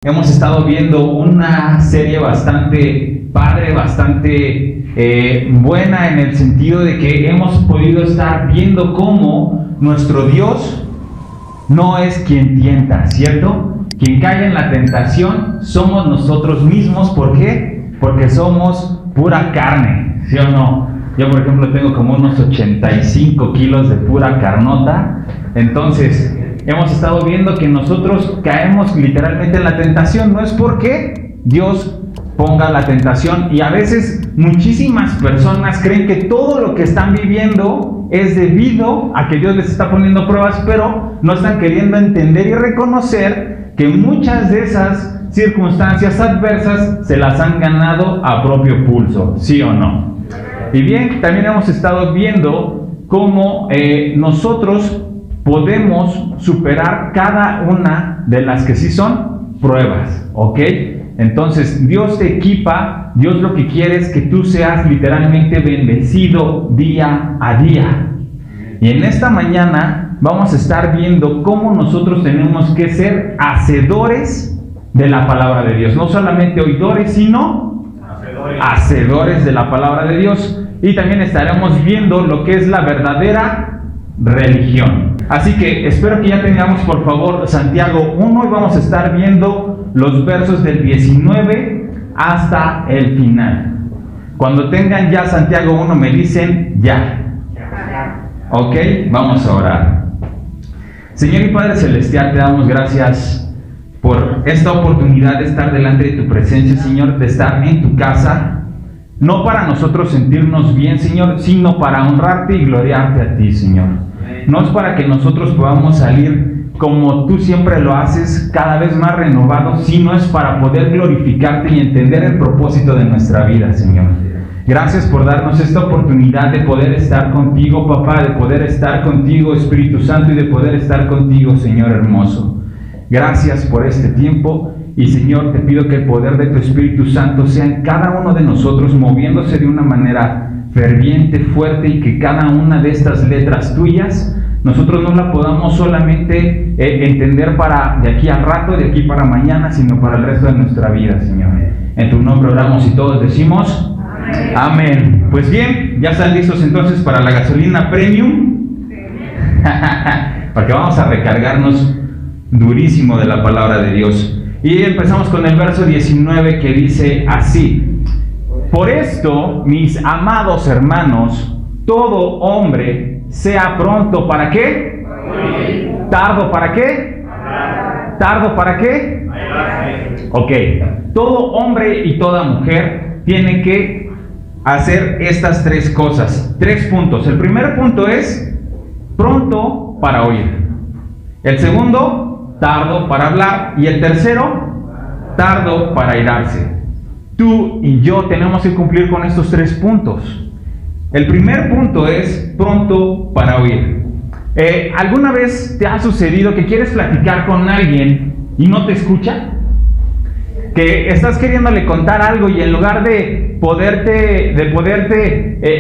Hemos estado viendo una serie bastante padre, bastante buena en el sentido de que hemos podido estar viendo cómo nuestro Dios no es quien tienta, ¿cierto? Quien cae en la tentación somos nosotros mismos. ¿Por qué? Porque somos pura carne, ¿sí o no? Yo, por ejemplo, tengo como unos 85 kilos de pura carnota. Entonces, hemos estado viendo que nosotros caemos literalmente en la tentación. No es porque Dios ponga la tentación, y a veces muchísimas personas creen que todo lo que están viviendo es debido a que Dios les está poniendo pruebas, pero no están queriendo entender y reconocer que muchas de esas circunstancias adversas se las han ganado a propio pulso, ¿sí o no? Y bien, también hemos estado viendo cómo nosotros podemos superar cada una de las que sí son pruebas, ¿ok? Entonces, Dios te equipa, Dios lo que quiere es que tú seas literalmente bendecido día a día. Y en esta mañana vamos a estar viendo cómo nosotros tenemos que ser hacedores de la palabra de Dios. No solamente oidores, sino hacedores de la palabra de Dios. Y también estaremos viendo lo que es la verdadera religión. Así que espero que ya tengamos, por favor, Santiago 1, y vamos a estar viendo los versos del 19 hasta el final. Cuando tengan ya Santiago 1 me dicen ya. Ok, vamos a orar. Señor y Padre Celestial, te damos gracias por esta oportunidad de estar delante de tu presencia, Señor, de estar en tu casa, no para nosotros sentirnos bien, Señor, sino para honrarte y gloriarte a ti, Señor. No es para que nosotros podamos salir como tú siempre lo haces, cada vez más renovados, sino es para poder glorificarte y entender el propósito de nuestra vida, Señor. Gracias por darnos esta oportunidad de poder estar contigo, papá, de poder estar contigo, Espíritu Santo, y de poder estar contigo, Señor hermoso. Gracias por este tiempo, y Señor, te pido que el poder de tu Espíritu Santo sea en cada uno de nosotros, moviéndose de una manera ferviente, fuerte, y que cada una de estas letras tuyas nosotros no la podamos solamente entender para de aquí al rato, de aquí para mañana, sino para el resto de nuestra vida, Señor. En tu nombre oramos y todos decimos amén. Amén. Pues bien, ya están listos entonces para la gasolina premium, porque vamos a recargarnos durísimo de la palabra de Dios. Y empezamos con el verso 19, que dice así: por esto, mis amados hermanos, todo hombre sea pronto, ¿para qué? ¿Tardo para qué? ¿Tardo para qué? Ok, todo hombre y toda mujer tiene que hacer estas tres cosas, 3 puntos. El primer punto es pronto para oír. El segundo, tardo para hablar. Y el tercero, tardo para airarse. Tú y yo tenemos que cumplir con estos 3 puntos. El primer punto es pronto para oír. ¿Alguna vez te ha sucedido que quieres platicar con alguien y no te escucha? Que estás queriéndole contar algo y en lugar de poderte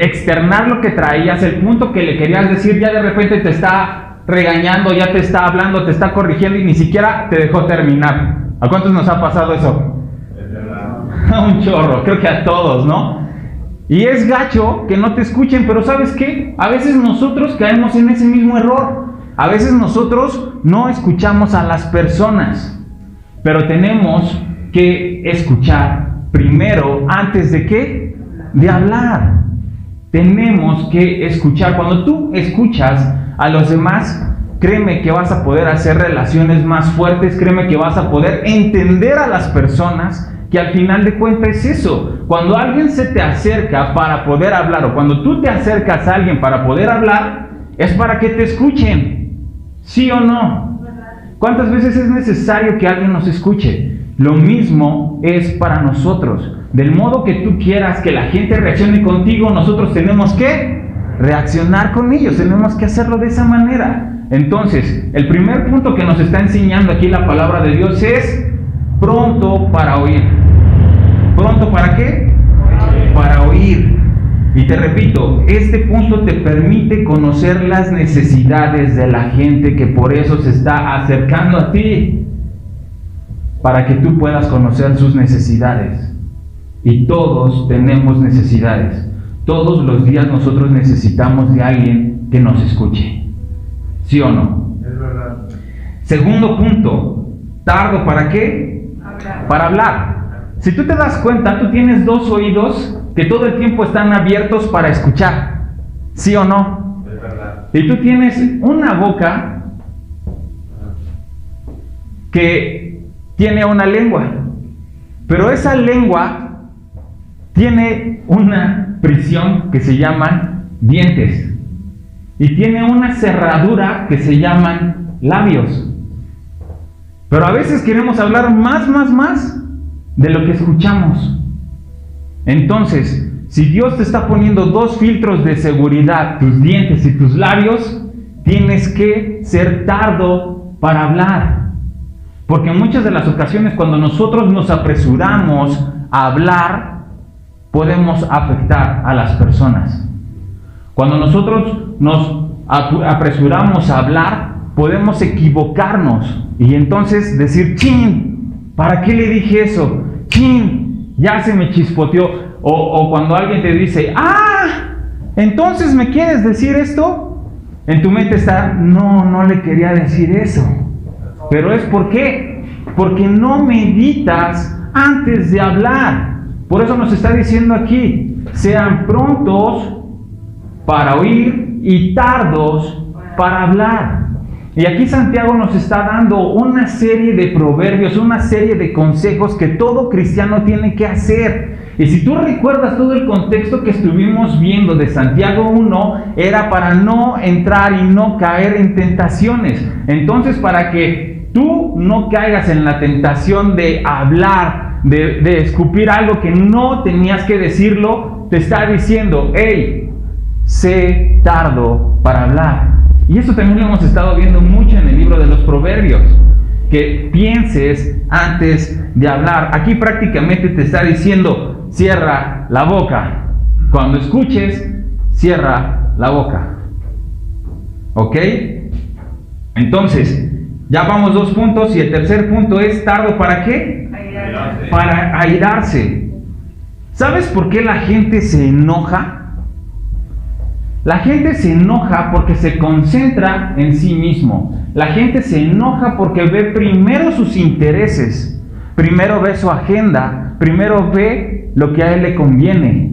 externar lo que traías, el punto que le querías decir, ya de repente te está regañando, ya te está hablando, te está corrigiendo y ni siquiera te dejó terminar. ¿A cuántos nos ha pasado eso? Un chorro, creo que a todos, ¿no? Y es gacho que no te escuchen, pero ¿sabes qué? A veces nosotros caemos en ese mismo error. A veces nosotros no escuchamos a las personas, pero tenemos que escuchar primero, antes de ¿qué? De hablar. Tenemos que escuchar. Cuando tú escuchas a los demás, créeme que vas a poder hacer relaciones más fuertes, créeme que vas a poder entender a las personas, que al final de cuentas es eso. Cuando alguien se te acerca para poder hablar, o cuando tú te acercas a alguien para poder hablar, es para que te escuchen, ¿sí o no? ¿Cuántas veces es necesario que alguien nos escuche? Lo mismo es para nosotros. Del modo que tú quieras que la gente reaccione contigo, nosotros tenemos que reaccionar con ellos, tenemos que hacerlo de esa manera. Entonces, el primer punto que nos está enseñando aquí la palabra de Dios es pronto para oír. ¿Pronto para qué? Para oír. Y te repito, este punto te permite conocer las necesidades de la gente que por eso se está acercando a ti. para que tú puedas conocer sus necesidades. Y todos tenemos necesidades. Todos los días nosotros necesitamos de alguien que nos escuche. ¿Sí o no? Es verdad. Segundo punto, tardo ¿para qué? Para hablar. Si tú te das cuenta, tú tienes dos oídos que todo el tiempo están abiertos para escuchar. ¿Sí o no? Es verdad. Y tú tienes una boca que tiene una lengua. Pero esa lengua tiene una prisión que se llaman dientes. Y tiene una cerradura que se llaman labios. Pero a veces queremos hablar más de lo que escuchamos. Entonces, si Dios te está poniendo dos filtros de seguridad, tus dientes y tus labios, tienes que ser tardo para hablar. Porque en muchas de las ocasiones cuando nosotros nos apresuramos a hablar, podemos afectar a las personas. Cuando nosotros nos apresuramos a hablar, podemos equivocarnos y entonces decir, ¡chin! ¿Para qué le dije eso? ¡Chin! Ya se me chispoteó. O cuando alguien te dice, ¡ah! ¿Entonces me quieres decir esto? En tu mente está, no le quería decir eso. Pero es ¿por qué? Porque no meditas antes de hablar. Por eso nos está diciendo aquí, sean prontos para oír y tardos para hablar. Y aquí Santiago nos está dando una serie de proverbios, una serie de consejos que todo cristiano tiene que hacer. Y si tú recuerdas todo el contexto que estuvimos viendo de Santiago 1, era para no entrar y no caer en tentaciones. Entonces, para que tú no caigas en la tentación de hablar, de escupir algo que no tenías que decirlo, te está diciendo, hey, sé tardo para hablar. Y eso también lo hemos estado viendo mucho en el libro de los Proverbios, que pienses antes de hablar. Aquí prácticamente te está diciendo, cierra la boca. Cuando escuches, cierra la boca. ¿Ok? Entonces, ya vamos 2 puntos y el tercer punto es tardo ¿para qué? Airarse. Para airarse. ¿Sabes por qué la gente se enoja? La gente se enoja porque se concentra en sí mismo. La gente se enoja porque ve primero sus intereses, primero ve su agenda, primero ve lo que a él le conviene.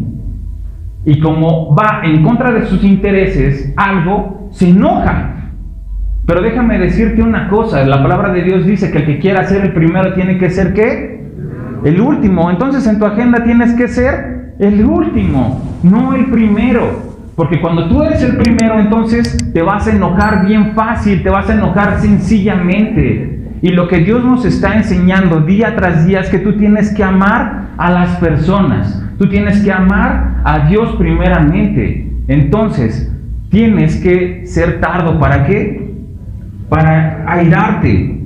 Y como va en contra de sus intereses, algo, se enoja. Pero déjame decirte una cosa, la palabra de Dios dice que el que quiera ser el primero tiene que ser ¿qué? El último. Entonces en tu agenda tienes que ser el último, no el primero. Porque cuando tú eres el primero, entonces te vas a enojar bien fácil, te vas a enojar sencillamente. Y lo que Dios nos está enseñando día tras día es que tú tienes que amar a las personas. Tú tienes que amar a Dios primeramente. Entonces, tienes que ser tardo. ¿Para qué? Para airarte.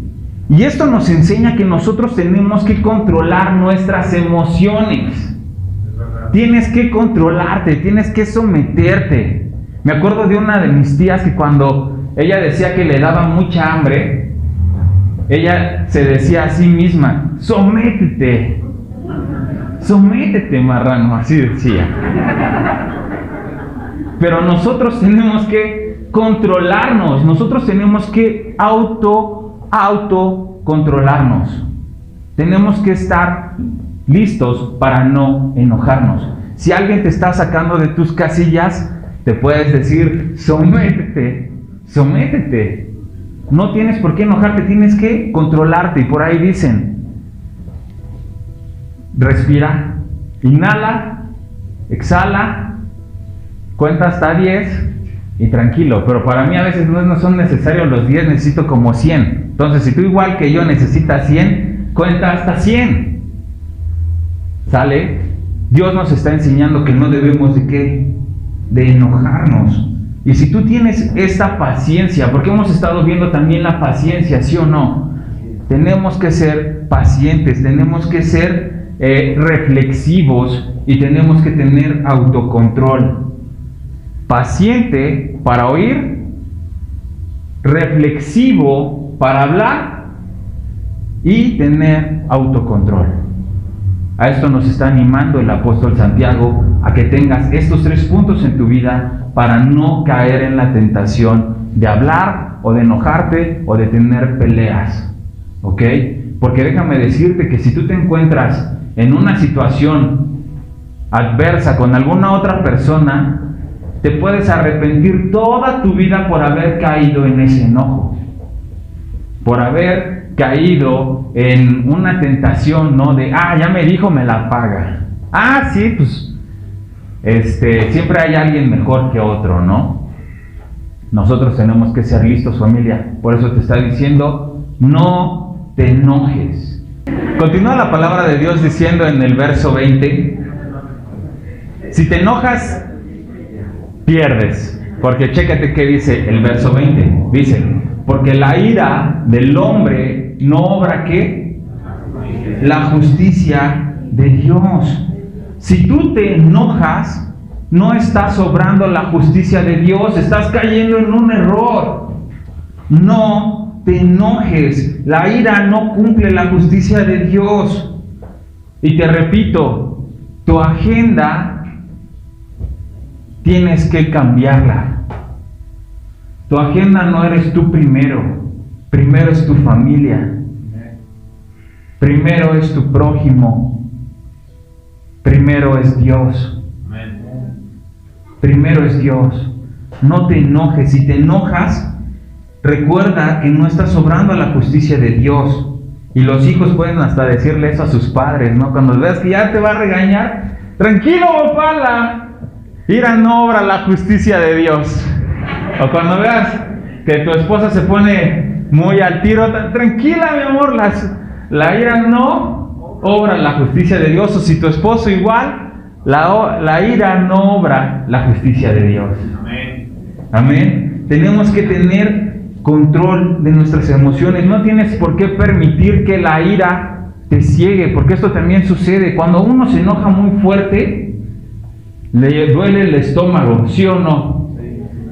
Y esto nos enseña que nosotros tenemos que controlar nuestras emociones. Tienes que controlarte, tienes que someterte. Me acuerdo de una de mis tías que cuando ella decía que le daba mucha hambre, ella se decía a sí misma, sométete, marrano, así decía. Pero nosotros tenemos que controlarnos, nosotros tenemos que autocontrolarnos. Tenemos que estar listos para no enojarnos. Si alguien te está sacando de tus casillas, te puedes decir, sométete. No tienes por qué enojarte, tienes que controlarte. Y por ahí dicen, respira, inhala, exhala, cuenta hasta 10 y tranquilo. Pero para mí a veces no son necesarios los 10, necesito como 100. Entonces si tú igual que yo necesitas 100, cuenta hasta 100. ¿Sale? Dios nos está enseñando que no debemos de ¿qué? De enojarnos. Y si tú tienes esta paciencia, porque hemos estado viendo también la paciencia, ¿sí o no? Tenemos que ser pacientes, tenemos que ser reflexivos y tenemos que tener autocontrol. Paciente para oír, reflexivo para hablar y tener autocontrol. A esto nos está animando el apóstol Santiago, a que tengas estos 3 puntos en tu vida para no caer en la tentación de hablar o de enojarte o de tener peleas. ¿Ok? Porque déjame decirte que si tú te encuentras en una situación adversa con alguna otra persona, te puedes arrepentir toda tu vida por haber caído en ese enojo, por haber caído en una tentación, ¿no? De, ya me dijo, me la paga. Sí, pues, siempre hay alguien mejor que otro, ¿no? Nosotros tenemos que ser listos, familia. Por eso te está diciendo, no te enojes. Continúa la palabra de Dios diciendo en el verso 20, si te enojas, pierdes. Porque chécate qué dice el verso 20. Dice, porque la ira del hombre no obra ¿qué? La justicia de Dios. Si tú te enojas, no estás obrando la justicia de Dios, estás cayendo en un error. No te enojes, la ira no cumple la justicia de Dios. Y te repito, tu agenda tienes que cambiarla. Tu agenda no eres tú primero, primero es tu familia, primero es tu prójimo, primero es Dios, primero es Dios. No te enojes. Si te enojas, recuerda que no estás obrando a la justicia de Dios. Y los hijos pueden hasta decirle eso a sus padres, ¿no? Cuando veas que ya te va a regañar, tranquilo, papá, la ira no obra la justicia de Dios. O cuando veas que tu esposa se pone muy al tiro, tranquila, mi amor, la ira no obra la justicia de Dios. O si tu esposo igual, la ira no obra la justicia de Dios. Amén. Amén. Tenemos que tener control de nuestras emociones. No tienes por qué permitir que la ira te ciegue, porque esto también sucede. Cuando uno se enoja muy fuerte, le duele el estómago, ¿sí o no?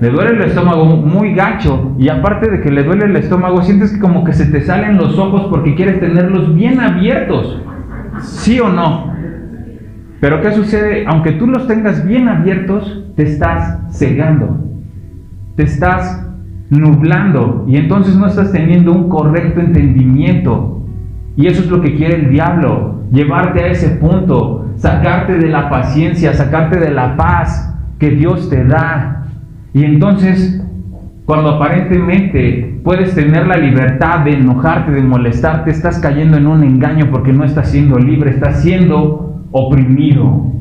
Le duele el estómago muy gacho, y aparte de que le duele el estómago, sientes que como que se te salen los ojos porque quieres tenerlos bien abiertos, ¿sí o no? Pero ¿qué sucede? Aunque tú los tengas bien abiertos, te estás cegando, te estás nublando, y entonces no estás teniendo un correcto entendimiento. Y eso es lo que quiere el diablo, llevarte a ese punto, sacarte de la paciencia, sacarte de la paz que Dios te da. Y entonces, cuando aparentemente puedes tener la libertad de enojarte, de molestarte, estás cayendo en un engaño, porque no estás siendo libre, estás siendo oprimido.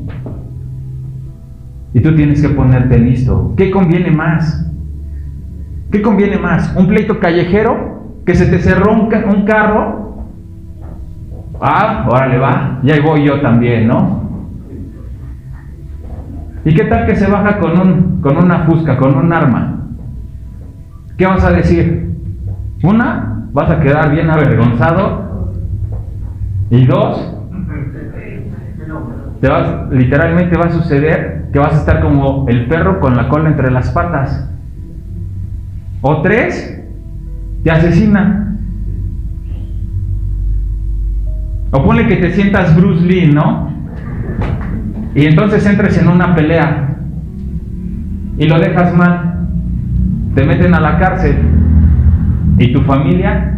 Y tú tienes que ponerte listo. ¿Qué conviene más? ¿Qué conviene más? ¿Un pleito callejero? ¿Que se te cerró un carro? Órale, va, ya voy yo también, ¿no? ¿Y qué tal que se baja con una fusca, con un arma? ¿Qué vas a decir? Una, vas a quedar bien avergonzado. Y dos, literalmente va a suceder que vas a estar como el perro con la cola entre las patas. O tres, te asesinan. O ponle que te sientas Bruce Lee, ¿no? Y entonces entres en una pelea y lo dejas mal, te meten a la cárcel. ¿Y tu familia?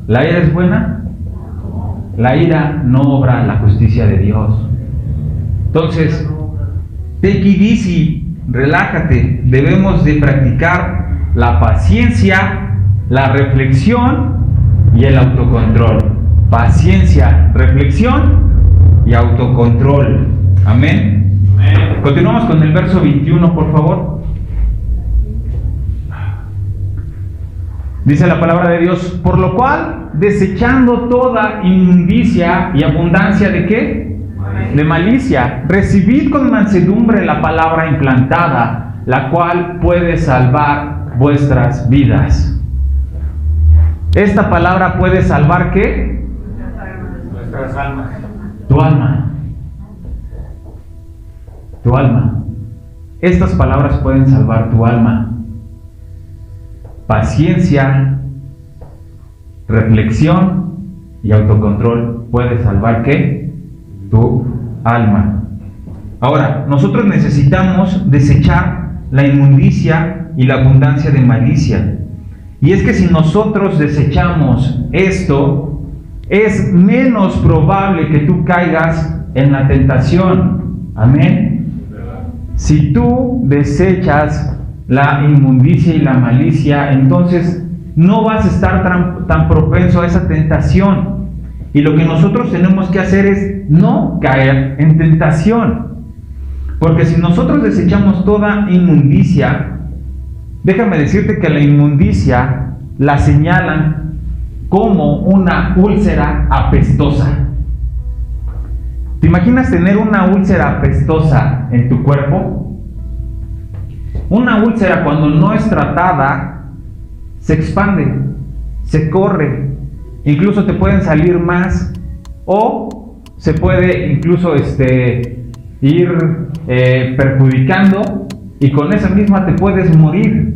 ¿La ira es buena? La ira no obra la justicia de Dios. Entonces, take it easy, relájate. Debemos de practicar la paciencia, la reflexión y el autocontrol. Paciencia, reflexión y autocontrol. Amén. Amén. Continuamos con el verso 21, por favor. Dice la palabra de Dios: por lo cual, desechando toda inmundicia y abundancia de ¿qué? De malicia, recibid con mansedumbre la palabra implantada, la cual puede salvar vuestras vidas. Esta palabra puede salvar ¿qué? Nuestras almas. Tu alma. Tu alma. Estas palabras pueden salvar tu alma. Paciencia, reflexión y autocontrol puede salvar ¿qué? Tu alma. Ahora, nosotros necesitamos desechar la inmundicia y la abundancia de malicia. Y es que si nosotros desechamos esto, es menos probable que tú caigas en la tentación. Amén. Si tú desechas la inmundicia y la malicia, entonces no vas a estar tan propenso a esa tentación. Y lo que nosotros tenemos que hacer es no caer en tentación. Porque si nosotros desechamos toda inmundicia, déjame decirte que la inmundicia la señalan como una úlcera apestosa. ¿Te imaginas tener una úlcera apestosa en tu cuerpo? Una úlcera, cuando no es tratada, se expande, se corre, incluso te pueden salir más, o se puede incluso ir perjudicando, y con esa misma te puedes morir.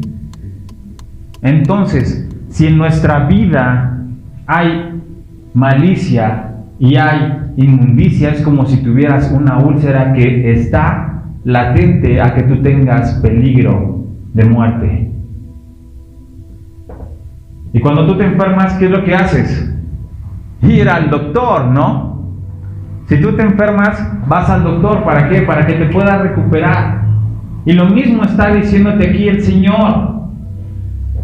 Entonces, si en nuestra vida hay malicia y hay inmundicia, es como si tuvieras una úlcera que está latente a que tú tengas peligro de muerte. Y cuando tú te enfermas, ¿qué es lo que haces? Ir al doctor, ¿no? Si tú te enfermas, vas al doctor, ¿para qué? Para que te puedas recuperar. Y lo mismo está diciéndote aquí el Señor.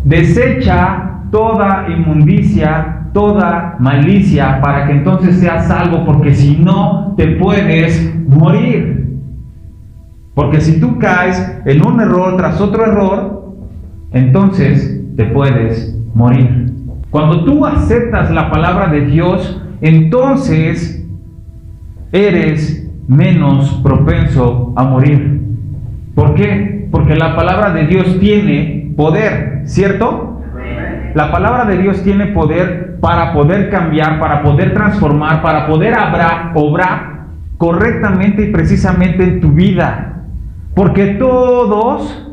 Desecha toda inmundicia, toda malicia, para que entonces seas salvo, porque si no, te puedes morir. Porque si tú caes en un error tras otro error, entonces te puedes morir. Cuando tú aceptas la palabra de Dios, entonces eres menos propenso a morir. ¿Por qué? Porque la palabra de Dios tiene poder, ¿cierto? La palabra de Dios tiene poder para poder cambiar, para poder transformar, para poder obrar correctamente y precisamente en tu vida. Porque todos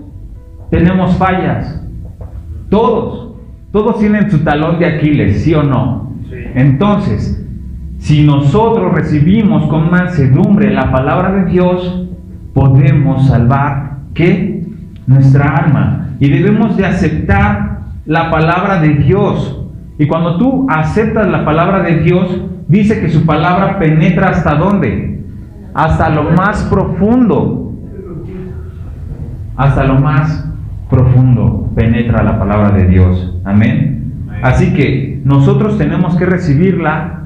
tenemos fallas. Todos tienen su talón de Aquiles, ¿sí o no? Sí. Entonces, si nosotros recibimos con mansedumbre la palabra de Dios, podemos salvar ¿qué? Nuestra alma. Y debemos de aceptar la palabra de Dios. Y cuando tú aceptas la palabra de Dios, dice que su palabra penetra ¿hasta dónde? Hasta lo más profundo. Hasta lo más profundo penetra la palabra de Dios. Amén. Así que nosotros tenemos que recibirla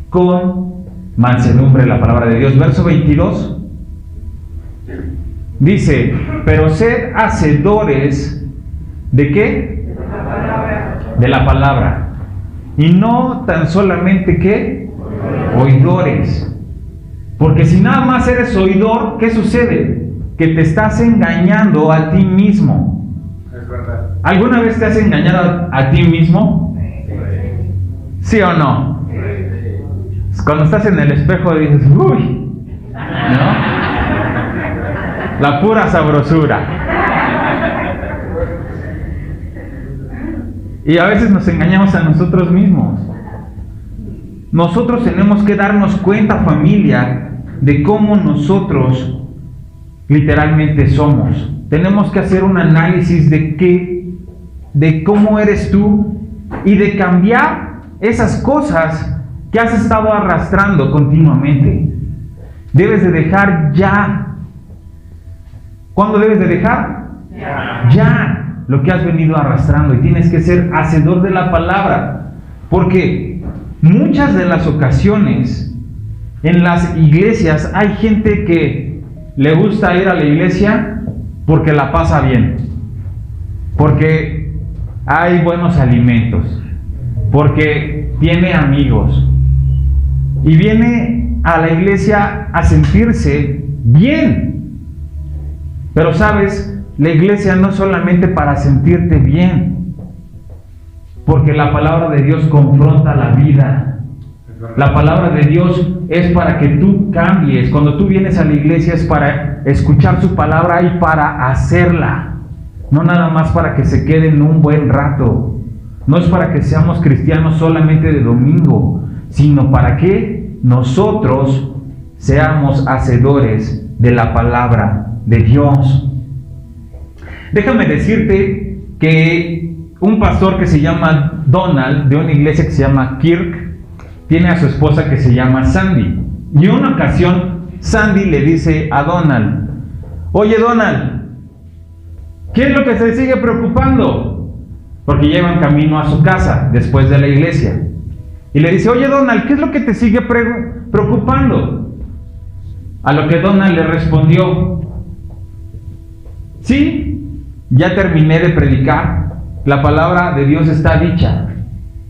con mansedumbre, la palabra de Dios. Verso 22 dice: pero sed hacedores ¿de qué? De la palabra. Y no tan solamente ¿qué? Oidores. Porque si nada más eres oidor, ¿qué sucede? Que te estás engañando a ti mismo. Es verdad. ¿Alguna vez te has engañado a ti mismo? ¿Sí o no? Cuando estás en el espejo dices, uy, ¿no? La pura sabrosura. Y a veces nos engañamos a nosotros mismos. Nosotros tenemos que darnos cuenta, familia, de cómo nosotros literalmente somos. Tenemos que hacer un análisis de cómo eres tú y de cambiar esas cosas que has estado arrastrando continuamente. Debes de dejar ya. ¿Cuándo debes de dejar? Ya lo que has venido arrastrando, y tienes que ser hacedor de la palabra, porque muchas de las ocasiones en las iglesias hay gente que le gusta ir a la iglesia porque la pasa bien, porque hay buenos alimentos, porque tiene amigos, y viene a la iglesia a sentirse bien. Pero sabes, la iglesia no es solamente para sentirte bien, porque la palabra de Dios confronta la vida. La palabra de Dios es para que tú cambies. Cuando tú vienes a la iglesia es para escuchar su palabra y para hacerla, no nada más para que se quede en un buen rato. no es para que seamos cristianos solamente de domingo, sino para que nosotros seamos hacedores de la palabra de Dios. Déjame decirte que un pastor que se llama Donald, de una iglesia que se llama Kirk, tiene a su esposa que se llama Sandy. Y en una ocasión, Sandy le dice a Donald: oye Donald, ¿qué es lo que se sigue preocupando? Porque llevan camino a su casa después de la iglesia. Y le dice: oye Donald, ¿qué es lo que te sigue preocupando? A lo que Donald le respondió: sí, ya terminé de predicar, la palabra de Dios está dicha,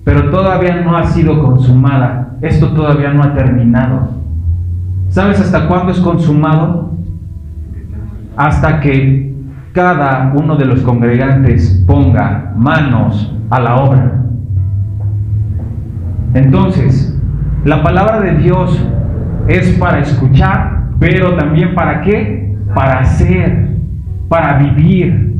pero todavía no ha sido consumada, esto todavía no ha terminado. ¿Sabes hasta cuándo es consumado? Hasta que cada uno de los congregantes ponga manos a la obra. Entonces, la palabra de Dios es para escuchar, pero también ¿para qué? Para hacer, para vivir.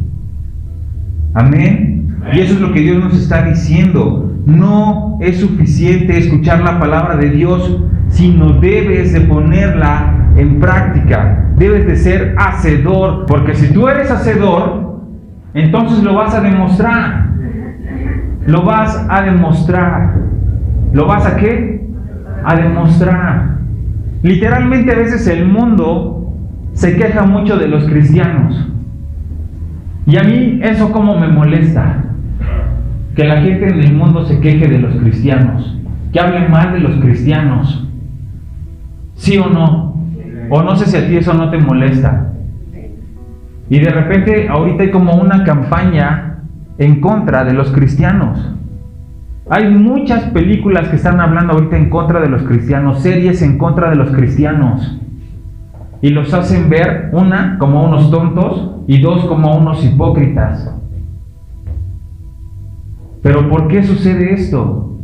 Amén. Y eso es lo que Dios nos está diciendo. No es suficiente escuchar la palabra de Dios, sino debes de ponerla en práctica. Debes de ser hacedor, porque si tú eres hacedor, entonces lo vas a demostrar. Lo vas a demostrar. ¿Lo vas a qué? A demostrar. Literalmente a veces el mundo se queja mucho de los cristianos. Y a mí eso como me molesta. Que la gente en el mundo se queje de los cristianos. Que hable mal de los cristianos. ¿Sí o no? O no sé si a ti eso no te molesta. Y de repente ahorita hay como una campaña en contra de los cristianos. Hay muchas películas que están hablando ahorita en contra de los cristianos, series en contra de los cristianos. Y los hacen ver, una, como unos tontos, y dos, como unos hipócritas. ¿Pero por qué sucede esto?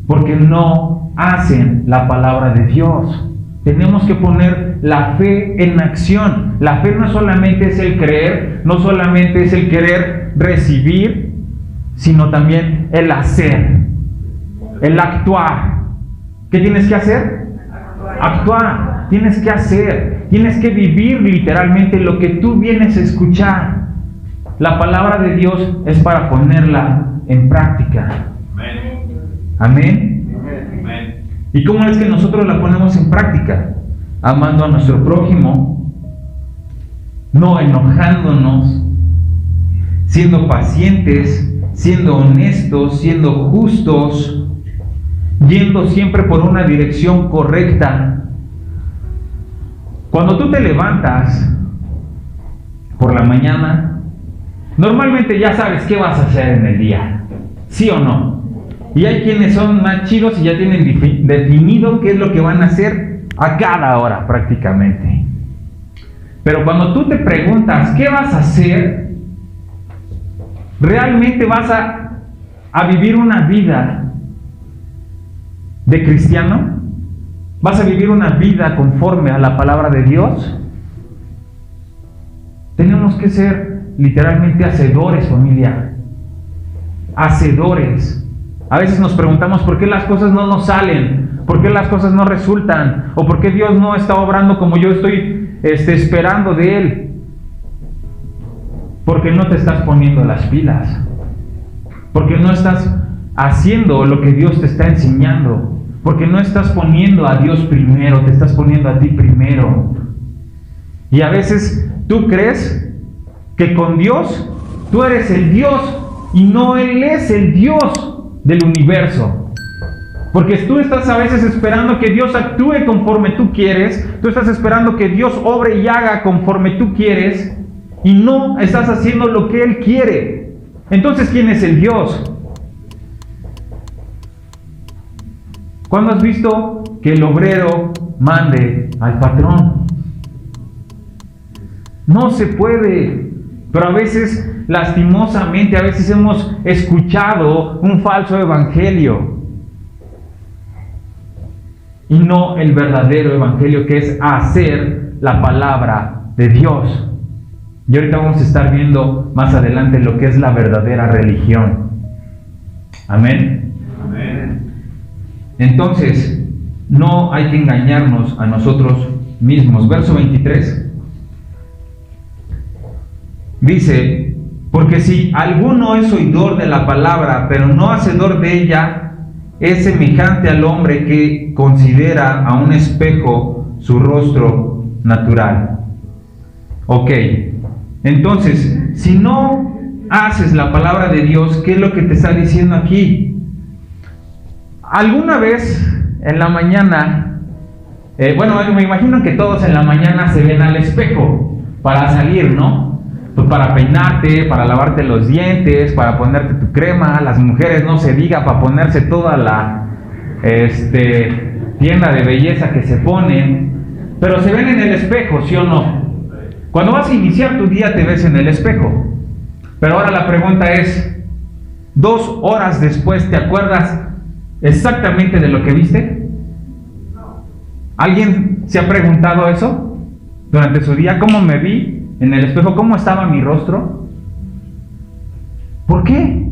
Porque no hacen la palabra de Dios. Tenemos que poner la fe en acción. La fe no solamente es el creer, no solamente es el querer recibir, sino también el hacer, el actuar. ¿Qué tienes que hacer? Actuar. Tienes que hacer, tienes que vivir literalmente lo que tú vienes a escuchar. La palabra de Dios es para ponerla en práctica. Amén. Amén. ¿Y cómo es que nosotros la ponemos en práctica? Amando a nuestro prójimo, no enojándonos, siendo pacientes, siendo honestos, siendo justos, yendo siempre por una dirección correcta. Cuando tú te levantas por la mañana, normalmente ya sabes qué vas a hacer en el día, ¿sí o no? Y hay quienes son más chidos y ya tienen definido qué es lo que van a hacer a cada hora prácticamente. Pero cuando tú te preguntas qué vas a hacer, ¿realmente vas a vivir una vida de cristiano? ¿Vas a vivir una vida conforme a la palabra de Dios? Tenemos que ser literalmente hacedores, familia. Hacedores. A veces nos preguntamos por qué las cosas no nos salen, por qué las cosas no resultan, o por qué Dios no está obrando como yo estoy esperando de Él. Porque no te estás poniendo las pilas. Porque no estás haciendo lo que Dios te está enseñando. Porque no estás poniendo a Dios primero, te estás poniendo a ti primero. Y a veces tú crees que con Dios tú eres el Dios y no Él es el Dios del universo. Porque tú estás a veces esperando que Dios actúe conforme tú quieres, tú estás esperando que Dios obre y haga conforme tú quieres y no estás haciendo lo que Él quiere. Entonces, ¿quién es el Dios? ¿Cuándo has visto que el obrero mande al patrón? No se puede. Pero a veces, lastimosamente, a veces hemos escuchado un falso evangelio. Y no el verdadero evangelio, que es hacer la palabra de Dios. Y ahorita vamos a estar viendo más adelante lo que es la verdadera religión. Amén. Entonces, no hay que engañarnos a nosotros mismos. Verso 23 dice: porque si alguno es oidor de la palabra, pero no hacedor de ella, es semejante al hombre que considera a un espejo su rostro natural. Ok, entonces, si no haces la palabra de Dios, ¿qué es lo que te está diciendo aquí? ¿Alguna vez en la mañana, bueno, me imagino que todos en la mañana se ven al espejo para salir, ¿no? Pues para peinarte, para lavarte los dientes, para ponerte tu crema, las mujeres no se diga, para ponerse toda la tienda de belleza que se ponen, pero se ven en el espejo, ¿sí o no? Cuando vas a iniciar tu día te ves en el espejo, pero ahora la pregunta es, 2 horas después, ¿te acuerdas exactamente de lo que viste? ¿Alguien se ha preguntado eso durante su día? ¿Cómo me vi en el espejo? ¿Cómo estaba mi rostro? ¿Por qué?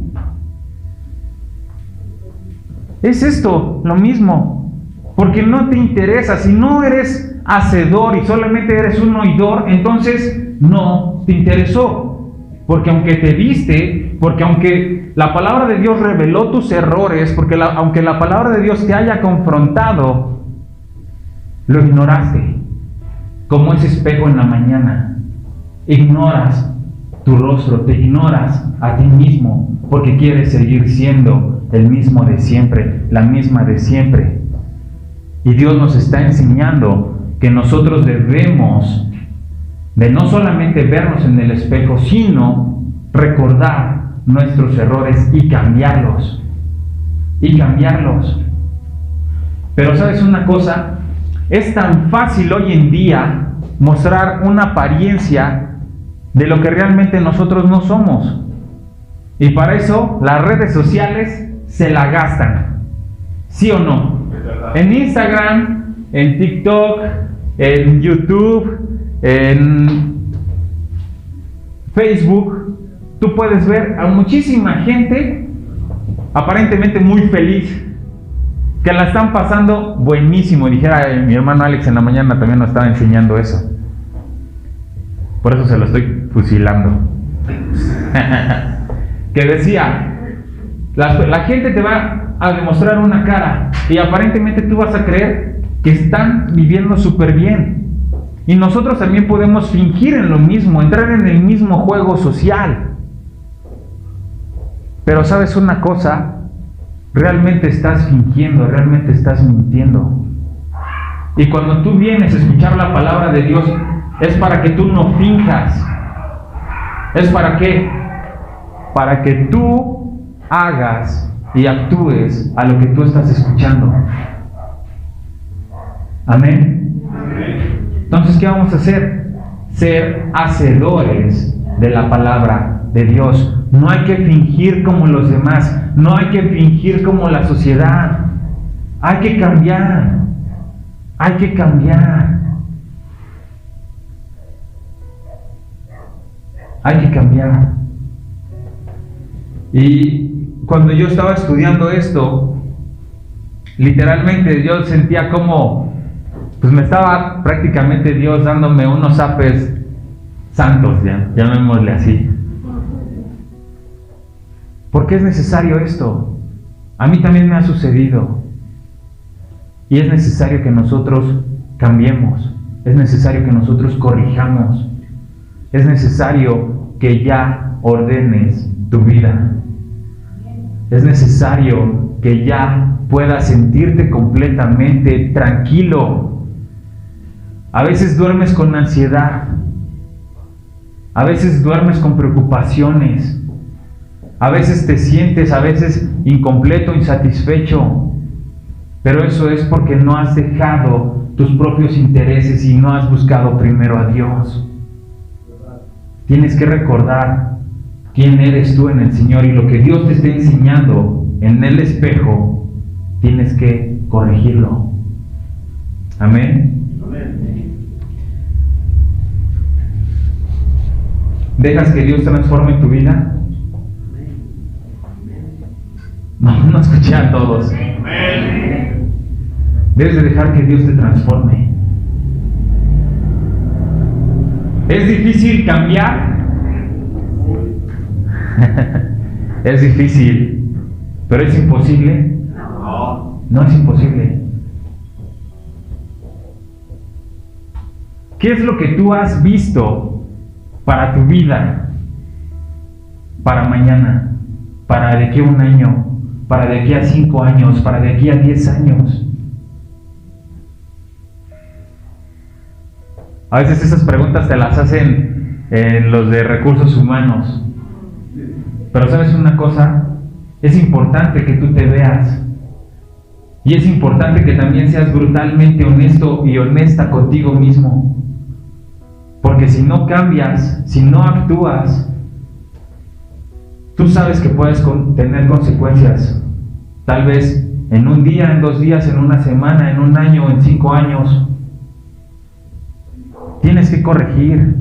Es esto, lo mismo. Porque no te interesa. Si no eres hacedor y solamente eres un oidor, entonces no te interesó. Porque aunque te viste, porque aunque la palabra de Dios reveló tus errores, porque aunque la palabra de Dios te haya confrontado, lo ignoraste. Como ese espejo en la mañana. Ignoras tu rostro, te ignoras a ti mismo, porque quieres seguir siendo el mismo de siempre, la misma de siempre. Y Dios nos está enseñando que nosotros debemos de no solamente vernos en el espejo, sino recordar nuestros errores y cambiarlos. Y cambiarlos. Pero ¿sabes una cosa? Es tan fácil hoy en día mostrar una apariencia de lo que realmente nosotros no somos. Y para eso las redes sociales se la gastan. ¿Sí o no? En Instagram, en TikTok, en YouTube, en Facebook, tú puedes ver a muchísima gente aparentemente muy feliz, que la están pasando buenísimo. Dijera mi hermano Alex en la mañana, también nos estaba enseñando eso. Por eso se lo estoy fusilando. Que decía, la gente te va a demostrar una cara y aparentemente tú vas a creer que están viviendo súper bien. Y nosotros también podemos fingir en lo mismo, entrar en el mismo juego social. Pero ¿sabes una cosa? Realmente estás fingiendo, realmente estás mintiendo. Y cuando tú vienes a escuchar la palabra de Dios, es para que tú no finjas. ¿Es para qué? Para que tú hagas y actúes a lo que tú estás escuchando. Amén. Entonces, ¿qué vamos a hacer? Ser hacedores de la palabra de Dios. No hay que fingir como los demás. No hay que fingir como la sociedad. Hay que cambiar. Hay que cambiar. Hay que cambiar. Y cuando yo estaba estudiando esto, literalmente yo sentía como, pues me estaba prácticamente Dios dándome unos apes santos, ya, llamémosle así. ¿Por qué es necesario esto? A mí también me ha sucedido. Y es necesario que nosotros cambiemos. Es necesario que nosotros corrijamos. Es necesario que ya ordenes tu vida. Es necesario que ya puedas sentirte completamente tranquilo. A veces duermes con ansiedad. A veces duermes con preocupaciones. A veces te sientes incompleto, insatisfecho. Pero eso es porque no has dejado tus propios intereses y no has buscado primero a Dios. Tienes que recordar quién eres tú en el Señor y lo que Dios te está enseñando en el espejo, tienes que corregirlo. Amén. ¿Dejas que Dios transforme tu vida? No escuché a todos. Debes de dejar que Dios te transforme. ¿Es difícil cambiar? Es difícil, pero ¿es imposible? No es imposible. ¿Qué es lo que tú has visto para tu vida? Para mañana, para de aquí a 1 año, para de aquí a 5 años, para de aquí a 10 años. A veces esas preguntas te las hacen los de recursos humanos. Pero ¿sabes una cosa? Es importante que tú te veas. Y es importante que también seas brutalmente honesto y honesta contigo mismo. Porque si no cambias, si no actúas, tú sabes que puedes tener consecuencias. Tal vez en 1 día, en 2 días, en 1 semana, en 1 año, en 5 años. Tienes que corregir.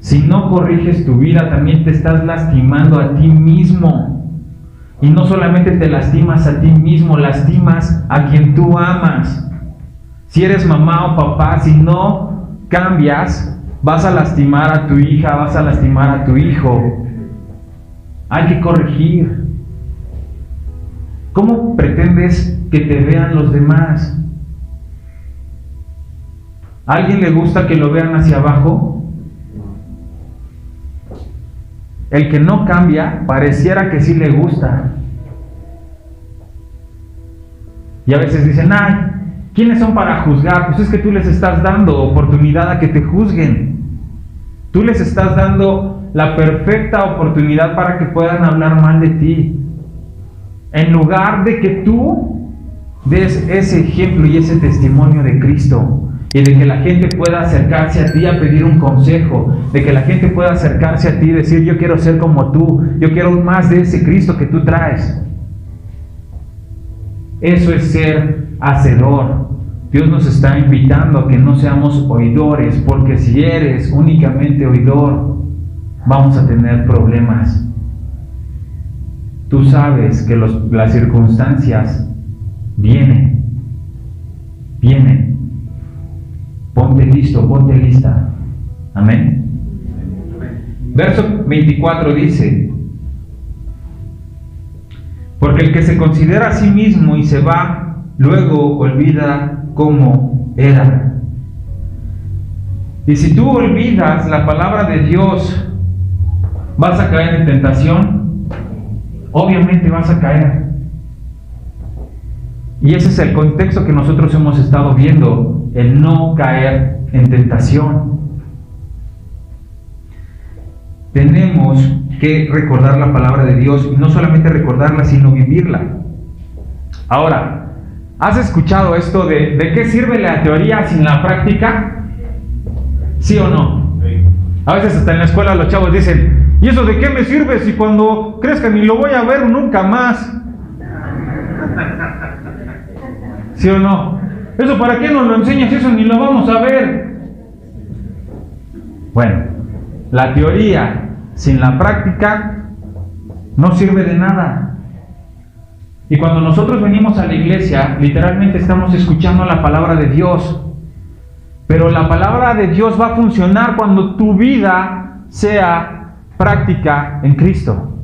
Si no corriges tu vida, también te estás lastimando a ti mismo. Y no solamente te lastimas a ti mismo, lastimas a quien tú amas. Si eres mamá o papá, si no cambias, vas a lastimar a tu hija, vas a lastimar a tu hijo. Hay que corregir. ¿Cómo pretendes que te vean los demás? ¿A alguien le gusta que lo vean hacia abajo? El que no cambia, pareciera que sí le gusta. Y a veces dicen, ay, ¿quiénes son para juzgar? Pues es que tú les estás dando oportunidad a que te juzguen. Tú les estás dando la perfecta oportunidad para que puedan hablar mal de ti. En lugar de que tú des ese ejemplo y ese testimonio de Cristo. Y de que la gente pueda acercarse a ti a pedir un consejo, de que la gente pueda acercarse a ti y decir, yo quiero ser como tú, yo quiero más de ese Cristo que tú traes. Eso es ser hacedor. Dios nos está invitando a que no seamos oidores, porque si eres únicamente oidor, vamos a tener problemas. Tú sabes que las circunstancias vienen. Ponte listo, ponte lista. Amén. Verso 24 dice, porque el que se considera a sí mismo y se va, luego olvida cómo era. Y si tú olvidas la palabra de Dios, ¿vas a caer en tentación? Obviamente vas a caer. Y ese es el contexto que nosotros hemos estado viendo, el no caer en tentación. Tenemos que recordar la palabra de Dios, y no solamente recordarla, sino vivirla. Ahora, ¿has escuchado esto de qué sirve la teoría sin la práctica? ¿Sí o no? A veces hasta en la escuela los chavos dicen, ¿y eso de qué me sirve si cuando crezca ni lo voy a ver nunca más? ¿Sí o no? ¿Eso para qué nos lo enseñas? Eso ni lo vamos a ver. Bueno, la teoría sin la práctica no sirve de nada. Y cuando nosotros venimos a la iglesia, literalmente estamos escuchando la palabra de Dios. Pero la palabra de Dios va a funcionar cuando tu vida sea práctica en Cristo.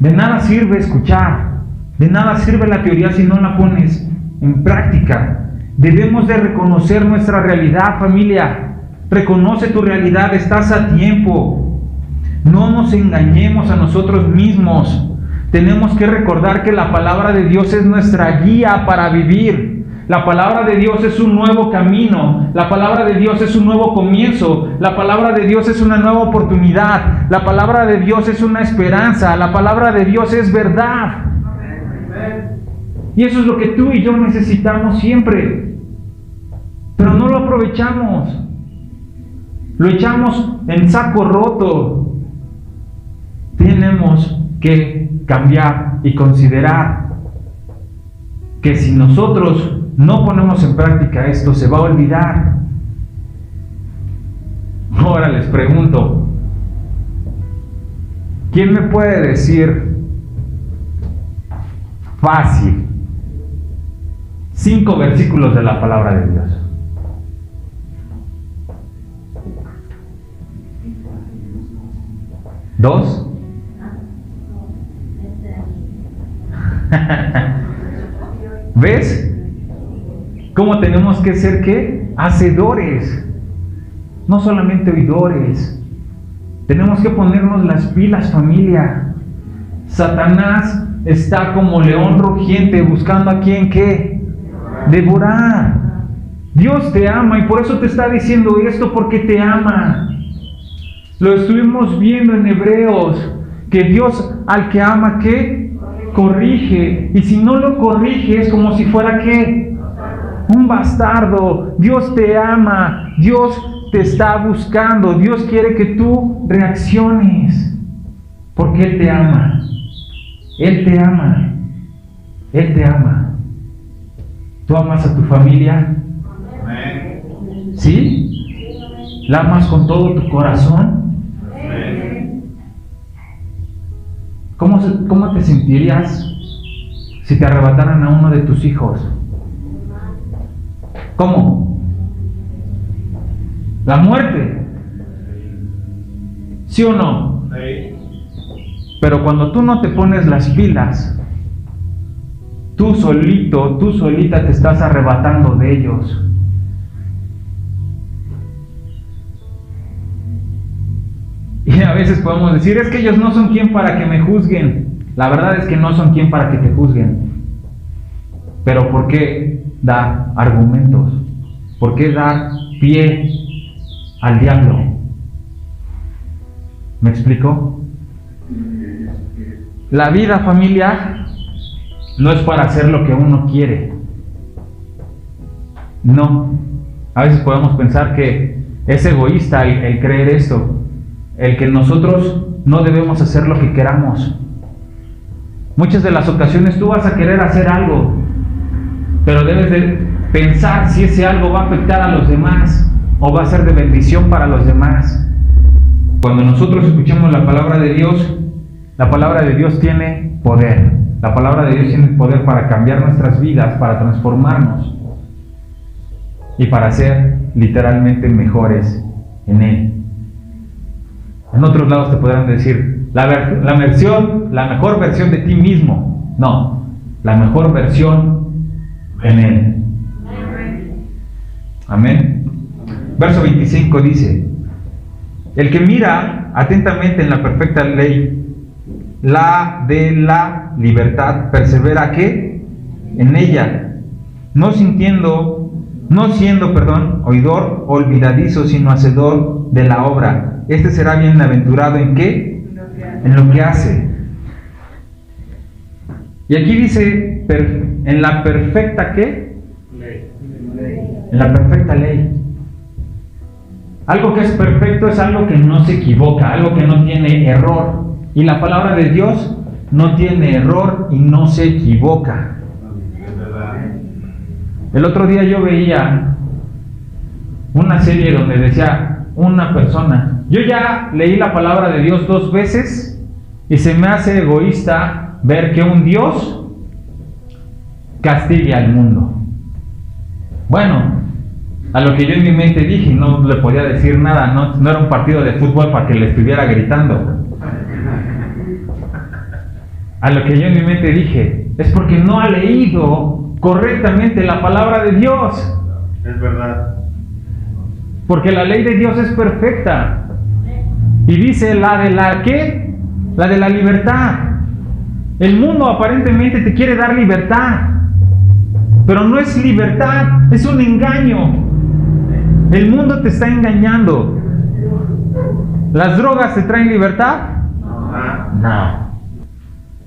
De nada sirve escuchar. De nada sirve la teoría si no la pones en práctica. Debemos de reconocer nuestra realidad, familia. Reconoce tu realidad, estás a tiempo. No nos engañemos a nosotros mismos. Tenemos que recordar que la palabra de Dios es nuestra guía para vivir. La palabra de Dios es un nuevo camino. La palabra de Dios es un nuevo comienzo. La palabra de Dios es una nueva oportunidad. La palabra de Dios es una esperanza. La palabra de Dios es verdad. Y eso es lo que tú y yo necesitamos siempre. Pero no lo aprovechamos. Lo echamos en saco roto. Tenemos que cambiar y considerar que si nosotros no ponemos en práctica esto, se va a olvidar. Ahora les pregunto, ¿Quién me puede decir fácil 5 versículos de la palabra de Dios? ¿2? ¿Ves? ¿Cómo tenemos que ser qué? Hacedores, no solamente oidores. Tenemos que ponernos las pilas, familia. Satanás está como león rugiente buscando a quien qué devorar. Dios te ama y por eso te está diciendo esto, porque te ama. Lo estuvimos viendo en Hebreos, que Dios al que ama, ¿qué? Corrige. Y si no lo corrige es como si fuera ¿qué? Un bastardo. Dios te ama. Dios te está buscando. Dios quiere que tú reacciones. Porque Él te ama. Él te ama. Él te ama. ¿Tú amas a tu familia? ¿Sí? ¿La amas con todo tu corazón? ¿Cómo te sentirías si te arrebataran a uno de tus hijos? ¿Cómo? ¿La muerte? ¿Sí o no? Pero cuando tú no te pones las pilas, tú solito, tú solita te estás arrebatando de ellos. Y a veces podemos decir, es que ellos no son quien para que me juzguen. La verdad es que no son quien para que te juzguen. Pero ¿por qué dar argumentos? ¿Por qué dar pie al diablo? ¿Me explico? La vida, familia, no es para hacer lo que uno quiere. No. A veces podemos pensar que es egoísta el creer esto. El que nosotros no debemos hacer lo que queramos. Muchas de las ocasiones tú vas a querer hacer algo, pero debes de pensar si ese algo va a afectar a los demás o va a ser de bendición para los demás. Cuando nosotros escuchamos la palabra de Dios tiene poder. La palabra de Dios tiene poder para cambiar nuestras vidas, para transformarnos y para ser literalmente mejores en Él. En otros lados te podrán decir, la mejor versión de ti mismo. No, la mejor versión en Él. Amén. Verso 25 dice, el que mira atentamente en la perfecta ley, la de la libertad, persevera ¿qué? En ella, no siendo, oidor olvidadizo, sino hacedor de la obra. Este será bienaventurado ¿en qué? En lo que hace. Y aquí dice, en la perfecta ¿qué? En la perfecta ley. Algo que es perfecto es algo que no se equivoca, algo que no tiene error. Y la palabra de Dios no tiene error y no se equivoca. El otro día yo veía una serie donde decía una persona, yo ya leí la palabra de Dios 2 veces y se me hace egoísta ver que un Dios castigue al mundo. Bueno, a lo que yo en mi mente dije, no le podía decir nada, no era un partido de fútbol para que le estuviera gritando. A lo que yo en mi mente dije, es porque no ha leído correctamente la palabra de Dios. Es verdad. Porque la ley de Dios es perfecta. Y dice la de la ¿qué? La de la libertad. El mundo aparentemente te quiere dar libertad, pero no es libertad, es un engaño. El mundo te está engañando. ¿Las drogas te traen libertad? No.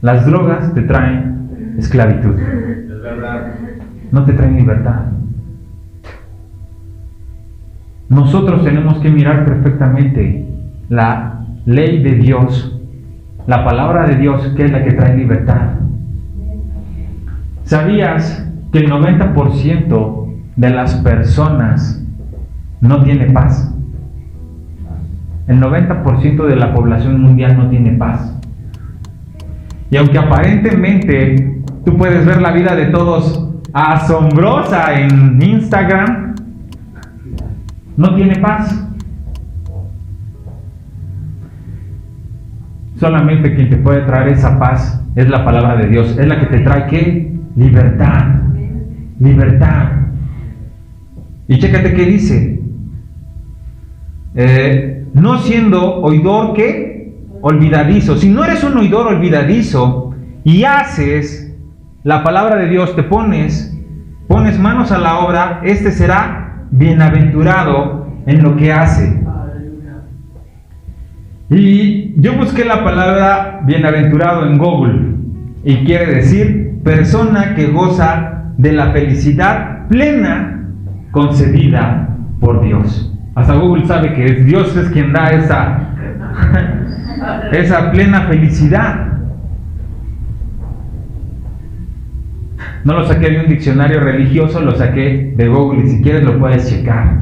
Las drogas te traen esclavitud. Es verdad. No te traen libertad. Nosotros tenemos que mirar perfectamente la ley de Dios, la palabra de Dios, que es la que trae libertad. ¿Sabías que el 90% de las personas no tiene paz? El 90% de la población mundial no tiene paz. Y aunque aparentemente tú puedes ver la vida de todos asombrosa en Instagram, no tiene paz. Solamente quien te puede traer esa paz es la palabra de Dios. Es la que te trae ¿qué? Libertad. Libertad. Y chécate qué dice. No siendo oidor ¿qué? Olvidadizo. Si no eres un oidor olvidadizo y haces la palabra de Dios, te pones manos a la obra, este será bienaventurado en lo que hace. Y yo busqué la palabra bienaventurado en Google y quiere decir persona que goza de la felicidad plena concedida por Dios. Hasta Google sabe que Dios es quien da esa plena felicidad. No lo saqué de un diccionario religioso, lo saqué de Google y si quieres lo puedes checar.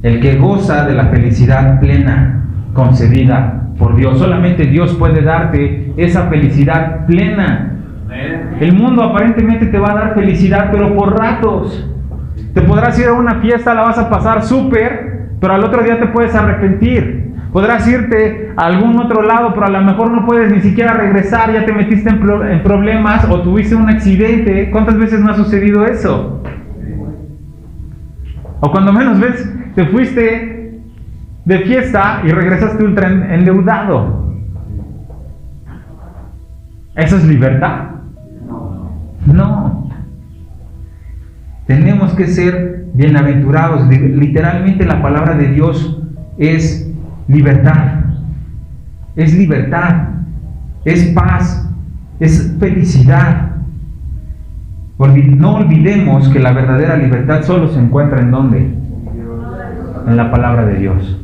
El que goza de la felicidad plena concedida por Dios. Solamente Dios puede darte esa felicidad plena. El mundo aparentemente te va a dar felicidad, pero por ratos. Te podrás ir a una fiesta, la vas a pasar súper, pero al otro día te puedes arrepentir. Podrás irte a algún otro lado, pero a lo mejor no puedes ni siquiera regresar, ya te metiste en problemas o tuviste un accidente. ¿Cuántas veces no ha sucedido eso? O cuando menos ves, te fuiste de fiesta y regresaste ultra endeudado. ¿Eso es libertad? No. Tenemos que ser bienaventurados. Literalmente la palabra de Dios es libertad. Es libertad. Es paz. Es felicidad. No olvidemos que la verdadera libertad solo se encuentra ¿en dónde? En la palabra de Dios.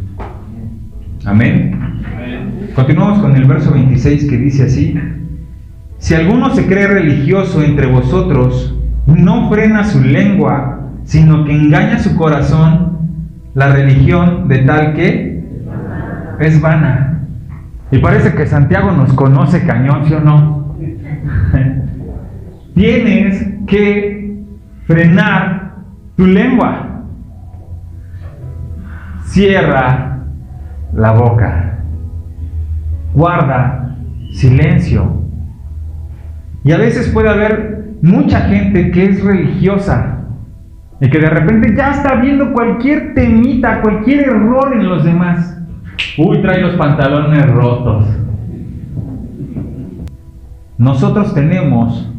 Amén. Continuamos con el verso 26 que dice así: si alguno se cree religioso entre vosotros, no frena su lengua, sino que engaña su corazón, la religión de tal que es vana. Y parece que Santiago nos conoce cañón, ¿sí o no? Tienes que frenar tu lengua. Cierra la boca. Guarda silencio. Y a veces puede haber mucha gente que es religiosa y que de repente ya está viendo cualquier temita, cualquier error en los demás. Uy, trae los pantalones rotos. Nosotros tenemos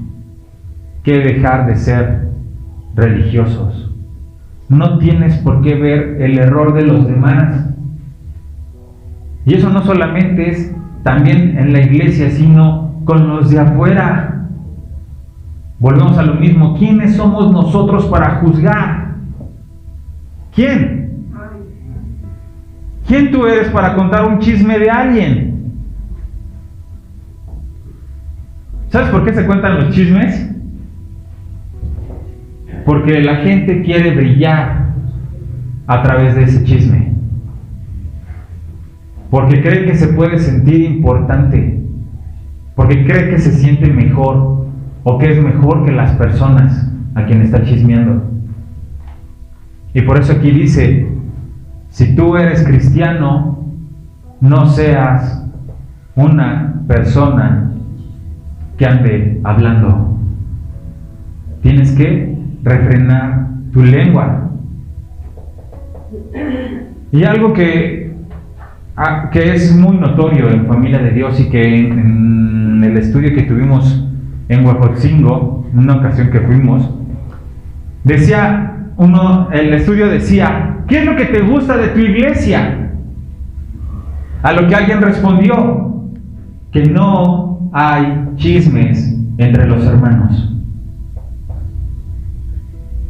que dejar de ser religiosos. No tienes por qué ver el error de los demás. Y eso no solamente es también en la iglesia, sino con los de afuera. Volvemos a lo mismo. ¿Quiénes somos nosotros para juzgar? ¿Quién? ¿Quién tú eres para contar un chisme de alguien? ¿Sabes por qué se cuentan los chismes? Porque la gente quiere brillar a través de ese chisme. Porque cree que se puede sentir importante. Porque cree que se siente mejor o que es mejor que las personas a quien está chismeando. Y por eso aquí dice: si tú eres cristiano, no seas una persona que ande hablando. Tienes que refrenar tu lengua. Y algo que es muy notorio en Familia de Dios y que en el estudio que tuvimos en Huejotzingo, en una ocasión que fuimos, el estudio decía: ¿qué es lo que te gusta de tu iglesia? A lo que alguien respondió: que no hay chismes entre los hermanos.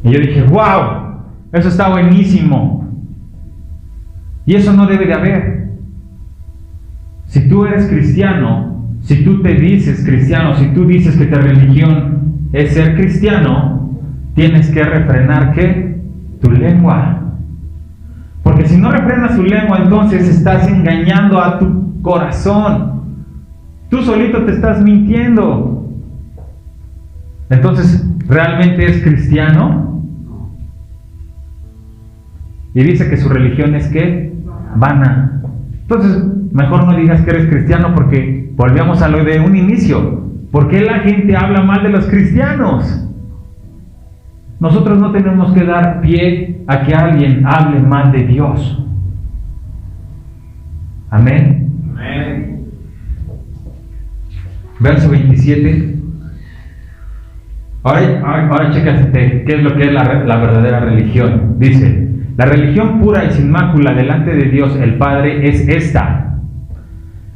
Y yo dije: ¡wow! Eso está buenísimo. Y eso no debe de haber. Si tú eres cristiano, si tú te dices cristiano, si tú dices que tu religión es ser cristiano, tienes que refrenar ¿qué? Tu lengua. Porque si no refrenas tu lengua, entonces estás engañando a tu corazón. Tú solito te estás mintiendo. Entonces, ¿realmente es cristiano? Y dice que su religión es ¿qué? Vana. Entonces, mejor no digas que eres cristiano, porque volvemos a lo de un inicio. ¿Por qué la gente habla mal de los cristianos? Nosotros no tenemos que dar pie a que alguien hable mal de Dios. Amén. Amén. Verso 27. Ahora chécate qué es lo que es la verdadera religión. Dice: la religión pura y sin mácula delante de Dios el Padre es esta: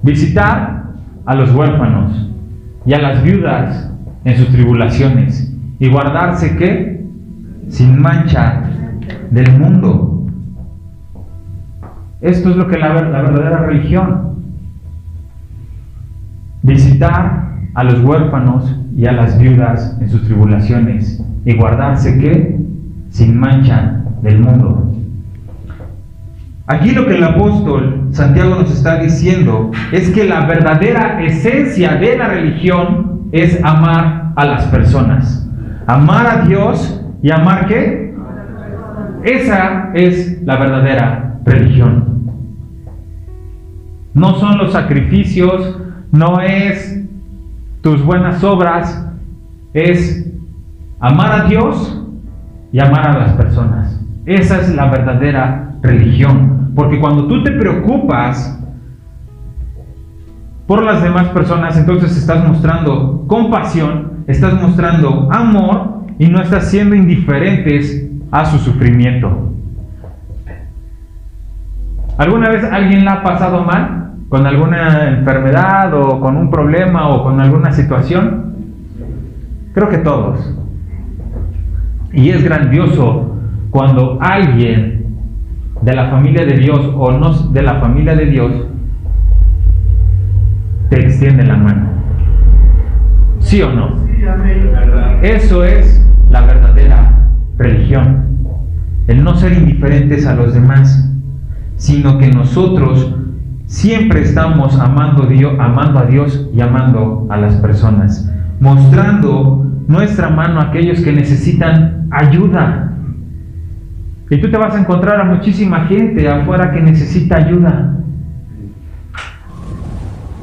visitar a los huérfanos y a las viudas en sus tribulaciones, y guardarse ¿qué? Sin mancha del mundo. Esto es lo que es la verdadera religión. Visitar a los huérfanos y a las viudas en sus tribulaciones, y guardarse ¿qué? Sin mancha del mundo. Aquí lo que el apóstol Santiago nos está diciendo es que la verdadera esencia de la religión es amar a las personas. Amar a Dios y amar ¿qué? Esa es la verdadera religión. No son los sacrificios, no es tus buenas obras, es amar a Dios y amar a las personas. Esa es la verdadera religión. Porque cuando tú te preocupas por las demás personas, entonces estás mostrando compasión, estás mostrando amor y no estás siendo indiferentes a su sufrimiento. ¿Alguna vez alguien la ha pasado mal con alguna enfermedad o con un problema o con alguna situación? Creo que todos. Y es grandioso cuando alguien de la familia de Dios o no de la familia de Dios te extiende la mano. ¿Sí o no? Sí, amén. ¿Verdad? Eso es la verdadera religión. El no ser indiferentes a los demás, sino que nosotros siempre estamos amando a Dios y amando a las personas, mostrando nuestra mano a aquellos que necesitan ayuda. Y tú te vas a encontrar a muchísima gente afuera que necesita ayuda.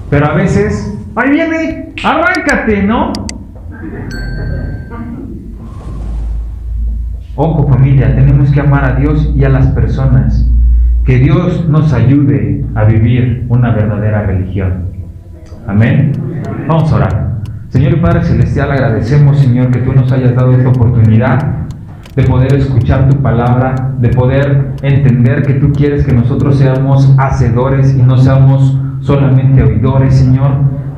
Pero a veces, ¡ahí viene! ¡Arráncate!, ¿no? Ojo, familia, tenemos que amar a Dios y a las personas. Que Dios nos ayude a vivir una verdadera religión. Amén. Vamos a orar. Señor y Padre Celestial, agradecemos, Señor, que tú nos hayas dado esta oportunidad de poder escuchar tu palabra, de poder entender que tú quieres que nosotros seamos hacedores y no seamos solamente oidores, Señor,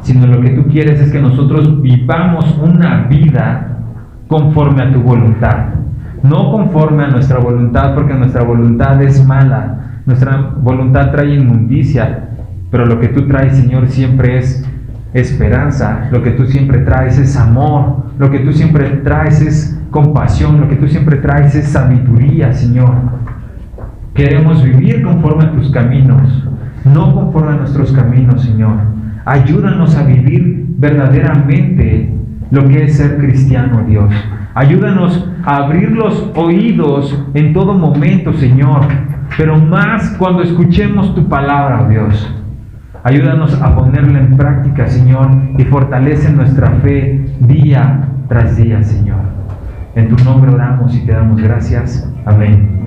sino lo que tú quieres es que nosotros vivamos una vida conforme a tu voluntad, no conforme a nuestra voluntad, porque nuestra voluntad es mala, nuestra voluntad trae inmundicia, pero lo que tú traes, Señor, siempre es esperanza, lo que tú siempre traes es amor, lo que tú siempre traes es compasión, lo que tú siempre traes es sabiduría, Señor. Queremos vivir conforme a tus caminos, no conforme a nuestros caminos, Señor. Ayúdanos a vivir verdaderamente lo que es ser cristiano, Dios. Ayúdanos a abrir los oídos en todo momento, Señor, pero más cuando escuchemos tu palabra, Dios. Ayúdanos a ponerla en práctica, Señor, y fortalece nuestra fe día tras día, Señor. En tu nombre oramos y te damos gracias. Amén.